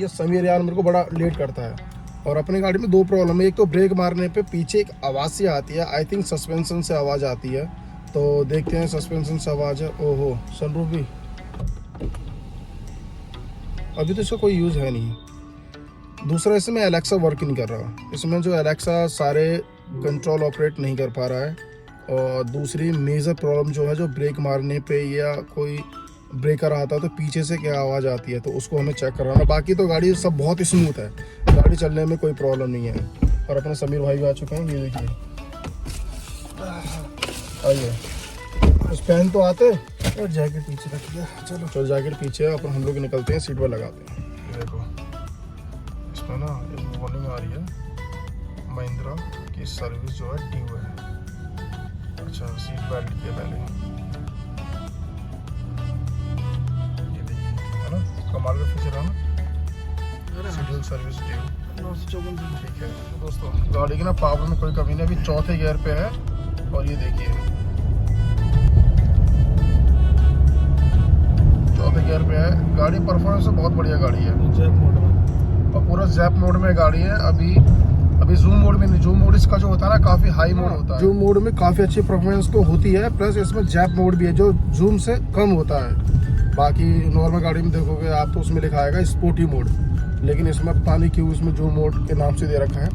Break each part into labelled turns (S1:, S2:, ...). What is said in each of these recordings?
S1: समीर यार मेरे को बड़ा लेट करता है। और अपनी गाड़ी में दो प्रॉब्लम है, एक तो ब्रेक मारने पे पीछे एक आवाज़ सी आती है, आई थिंक सस्पेंशन से आवाज़ आती है, तो देखते हैं सस्पेंशन से आवाज़ है। ओहो सनरूफ भी, अभी तो इसका कोई यूज़ है नहीं। दूसरा इसमें एलेक्सा वर्क नहीं कर रहा, इसमें जो एलेक्सा सारे कंट्रोल ऑपरेट नहीं कर पा रहा है। और दूसरी मेजर प्रॉब्लम जो है, जो ब्रेक मारने पे या कोई ब्रेकर आता है तो पीछे से क्या आवाज़ आती है, तो उसको हमें चेक करवाना। बाकी तो गाड़ी सब बहुत स्मूथ है, गाड़ी चलने में कोई प्रॉब्लम नहीं है। और अपने समीर भाई भी आ चुके हैं, ये देखिए आइए। उस पहन तो आते और जैकेट पीछे रख दिया, चलो जैकेट पीछे है, अपन हम लोग निकलते हैं, सीट पर लगाते हैं। देखो इसमें ना एक वार्निंग आ रही है, महिंद्रा की सर्विस जो है ड्यू है। अच्छा सीट बेल्ट के पहले ये देखिए, है ना कमाल का फीचर है ना, सीट सर्विस ड्यू। ठीक है तो दोस्तों, गाड़ी की ना पावर में कोई कमी नहीं, अभी चौथे गियर पे है। और ये देखिए चौथे गियर पे है, गाड़ी परफॉर्मेंस तो बहुत बढ़िया गाड़ी है, जैप मोड में, और पूरा जैप मोड में गाड़ी है। अभी जूम मोड में नहीं, जूम मोड इसका जो होता है ना काफ़ी हाई मोड होता है, जूम मोड में काफ़ी अच्छी परफॉर्मेंस तो होती है, प्लस इसमें जैप मोड भी है जो जूम से कम होता है। बाकी नॉर्मल गाड़ी में देखोगे आप तो उसमें लिखा आएगा स्पोर्टी मोड, लेकिन इसमें पता नहीं क्यों इसमें जूम मोड के नाम से दे रखा है।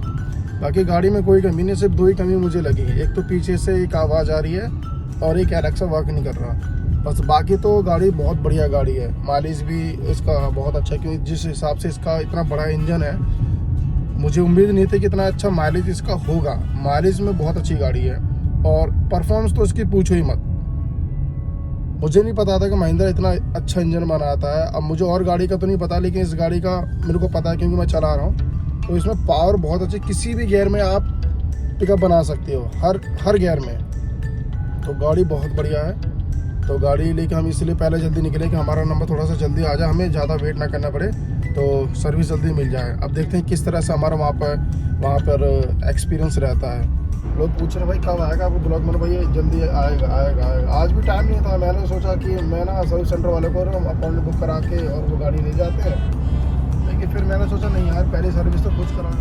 S1: बाकी गाड़ी में कोई कमी नहीं, सिर्फ दो ही कमी मुझे लगी है, एक तो पीछे से एक आवाज़ आ रही है और एक एलेक्सा वर्क नहीं कर रहा, बस। बाकी तो गाड़ी बहुत बढ़िया गाड़ी है, माइलेज भी इसका बहुत अच्छा, क्योंकि जिस हिसाब से इसका इतना बड़ा इंजन है, मुझे उम्मीद नहीं थी कि इतना अच्छा माइलेज इसका होगा। माइलेज में बहुत अच्छी गाड़ी है, और परफॉर्मेंस तो इसकी पूछो ही मत। मुझे नहीं पता था कि महिंद्रा इतना अच्छा इंजन बनाता है। अब मुझे और गाड़ी का तो नहीं पता, लेकिन इस गाड़ी का मेरे को पता है क्योंकि मैं चला रहा हूँ। तो इसमें पावर बहुत अच्छी, किसी भी गियर में आप पिकअप बना सकते हो, हर गियर में। तो गाड़ी बहुत बढ़िया है। तो गाड़ी लेके हम इसलिए पहले जल्दी निकले कि हमारा नंबर थोड़ा सा जल्दी आ जाए, हमें ज़्यादा वेट ना करना पड़े, तो सर्विस जल्दी मिल जाए। अब देखते हैं किस तरह से हमारा वहाँ पर एक्सपीरियंस रहता है। लोग पूछ रहे भाई कब आएगा आपको ब्लॉग, मैंने भाई जल्दी आएगा। आज भी टाइम नहीं था, मैंने सोचा कि मैं ना सर्विस सेंटर वाले को अपॉइंटमेंट बुक करा के और वो गाड़ी ले जाते हैं, लेकिन फिर मैंने सोचा नहीं यार, पहले सर्विस तो खुद करा।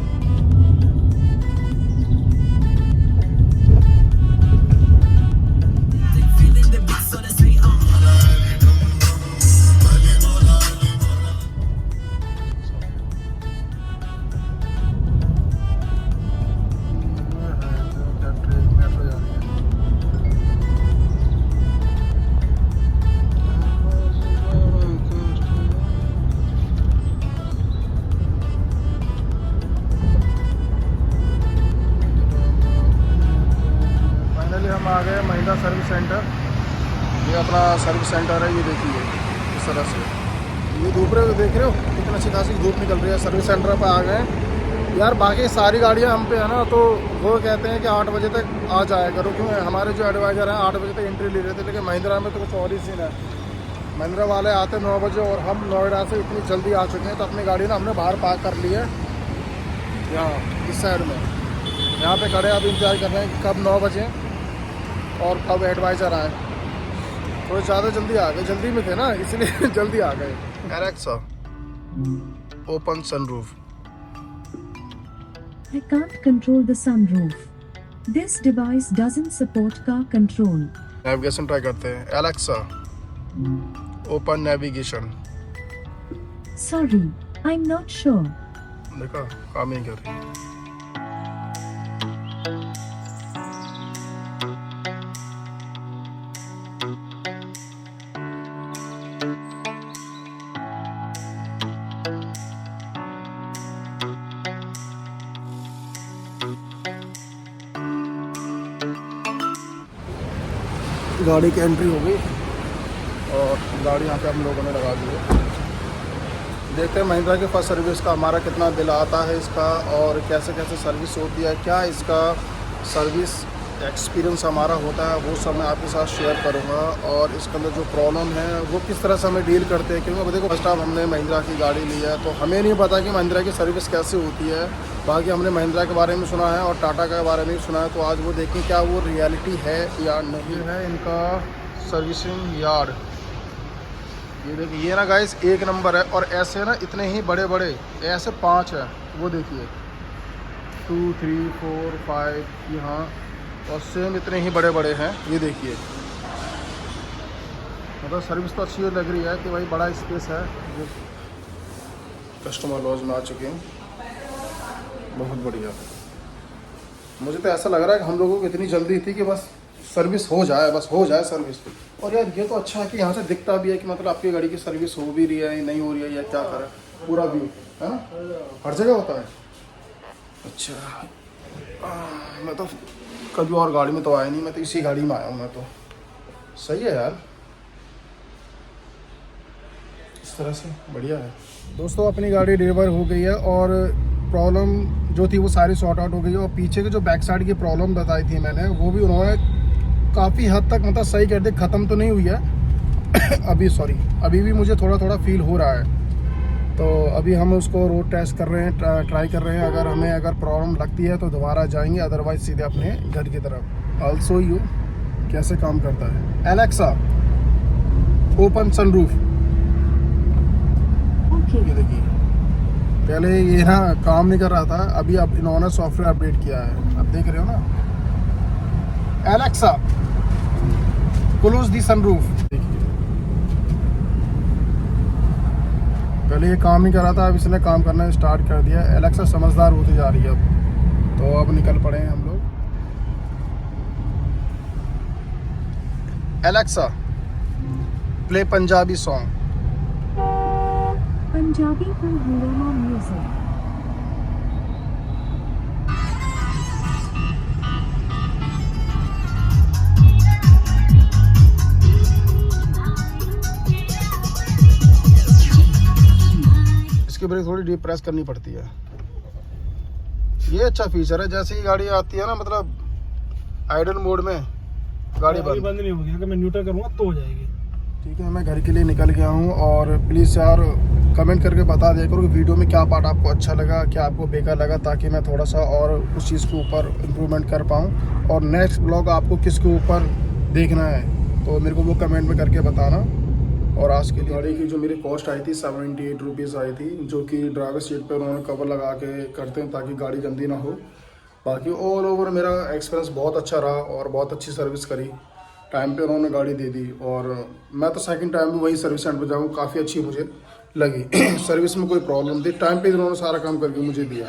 S1: हम आ गए महिंद्रा सर्विस सेंटर। ये अपना सर्विस सेंटर है, ये देखिए इस तरह से। ये धूप रहे हो, देख रहे हो कितना अच्छी खासी धूप निकल रही है। सर्विस सेंटर पर आ गए यार। बाकी सारी गाड़ियां हम पे है ना, तो वो कहते हैं कि 8 बजे तक आ जाया करो, क्योंकि हमारे जो एडवाइज़र हैं 8 बजे तक एंट्री ले रहे थे, लेकिन महिंद्रा में तो कुछ और ही सीन है। महिंद्रा वाले आते 9 बजे, और हम नोएडा से इतनी जल्दी आ चुके हैं, तो अपनी गाड़ी ना हमने बाहर पार्क कर ली है, यहाँ इस साइड में। यहाँ पे खड़े अब इंतजार कर रहे हैं कब 9 बजे और कब एडवाइज़र आए। थोड़े ज़्यादा जल्दी आ गए, जल्दी में थे ना इसलिए जल्दी आ गए। Alexa open sunroof.
S2: I can't control the sunroof. This device doesn't support car control.
S1: Navigation try करते हैं। Alexa open navigation.
S2: Sorry, I'm not sure.
S1: देखा काम नहीं कर रही। गाड़ी की एंट्री हो गई और गाड़ी यहाँ पे हम लोगों ने लगा दी है। देखते हैं महिंद्रा के फर्स्ट सर्विस का हमारा कितना बिल आता है इसका, और कैसे कैसे सर्विस होती है, क्या इसका सर्विस एक्सपीरियंस हमारा होता है, वो सब मैं आपके साथ शेयर करूँगा। और इसके अंदर जो प्रॉब्लम है वो किस तरह से हमें डील करते हैं, क्योंकि देखो फर्स्ट टाइम हमने महिंद्रा की गाड़ी ली है, तो हमें नहीं पता कि महिंद्रा की सर्विस कैसे होती है। बाकी हमने महिंद्रा के बारे में सुना है और टाटा के बारे में भी सुना है, तो आज वो देखें क्या वो रियलिटी है या नहीं है। इनका सर्विसिंग यार्ड ये देखिए, ये ना गाइस 1 नंबर है। और ऐसे ना इतने ही बड़े बड़े ऐसे 5 है, वो देखिए 2 3 4 5 यहाँ, और सेम इतने ही बड़े बड़े हैं। ये देखिए, मतलब सर्विस तो अच्छी लग रही है कि भाई बड़ा स्पेस है। जो कस्टमर लॉज में आ चुके हैं, बहुत बढ़िया। मुझे तो ऐसा लग रहा है कि हम लोगों को इतनी जल्दी थी कि बस सर्विस हो जाए, बस हो जाए सर्विस। और यार ये तो अच्छा है कि यहाँ से दिखता भी है कि मतलब आपकी गाड़ी की सर्विस हो भी रही है, नहीं हो रही है, या क्या करें, पूरा व्यू है ना, हर जगह होता है। अच्छा, मैं तो कभी और गाड़ी में तो आया नहीं, मैं तो इसी गाड़ी में आया हूँ मैं तो। सही है यार, इस तरह से बढ़िया है। दोस्तों अपनी गाड़ी डिलीवर हो गई है और प्रॉब्लम जो थी वो सारी सॉर्ट आउट हो गई है। और पीछे के जो बैक साइड की प्रॉब्लम बताई थी मैंने, वो भी उन्होंने काफ़ी हद तक मतलब सही कर दी। ख़त्म तो नहीं हुई है अभी भी मुझे थोड़ा थोड़ा फील हो रहा है। तो अभी हम उसको रोड टेस्ट कर रहे हैं, ट्राई कर रहे हैं। अगर प्रॉब्लम लगती है तो दोबारा जाएंगे, अदरवाइज सीधे अपने घर की तरफ। ऑल्सो यू कैसे काम करता है। Alexa open sunroof. ये देखिए, पहले ये ना काम नहीं कर रहा था, अभी अब इन्होंने सॉफ्टवेयर अपडेट किया है, अब देख रहे हो ना। Alexa close the sunroof. देखिए, पहले ये काम नहीं कर रहा था, अब इसने काम करना स्टार्ट कर दिया। एलेक्सा समझदार होती जा रही है अब। तो अब निकल पड़े हैं हम लोग। Alexa play Punjabi song.
S2: Punjabi Hungama music.
S1: इसकी ब्रेक थोड़ी डीप प्रेस करनी पड़ती है। ये अच्छा फीचर है। जैसे ही गाड़ी आती है ना, मतलब आइडल मोड में गाड़ी बंद
S3: नहीं होगी। अगर मैं न्यूट्रल करूँगा तो हो जाएगी।
S1: ठीक है, मैं घर के लिए निकल गया हूँ। और प्लीज़ यार कमेंट करके बता दिया करो कि वीडियो में क्या पार्ट आपको अच्छा लगा, क्या आपको बेकार लगा, ताकि मैं थोड़ा सा और उस चीज़ के ऊपर इम्प्रूवमेंट कर पाऊँ। और नेक्स्ट ब्लॉग आपको किसके ऊपर देखना है तो मेरे को वो कमेंट में करके बताना। और आज की गाड़ी की जो मेरी कॉस्ट आई थी 78 रुपीज़ आई थी, जो कि ड्राइवर सीट पर उन्होंने कवर लगा के करते हैं ताकि गाड़ी गंदी ना हो। बाकी ऑल ओवर मेरा एक्सपीरियंस बहुत अच्छा रहा और बहुत अच्छी सर्विस करी। टाइम पे उन्होंने गाड़ी दे दी। और मैं तो सेकंड टाइम भी वही सर्विस सेंटर पर जाऊँ, काफ़ी अच्छी मुझे लगी। सर्विस में कोई प्रॉब्लम थी, टाइम पे उन्होंने सारा काम करके मुझे दिया।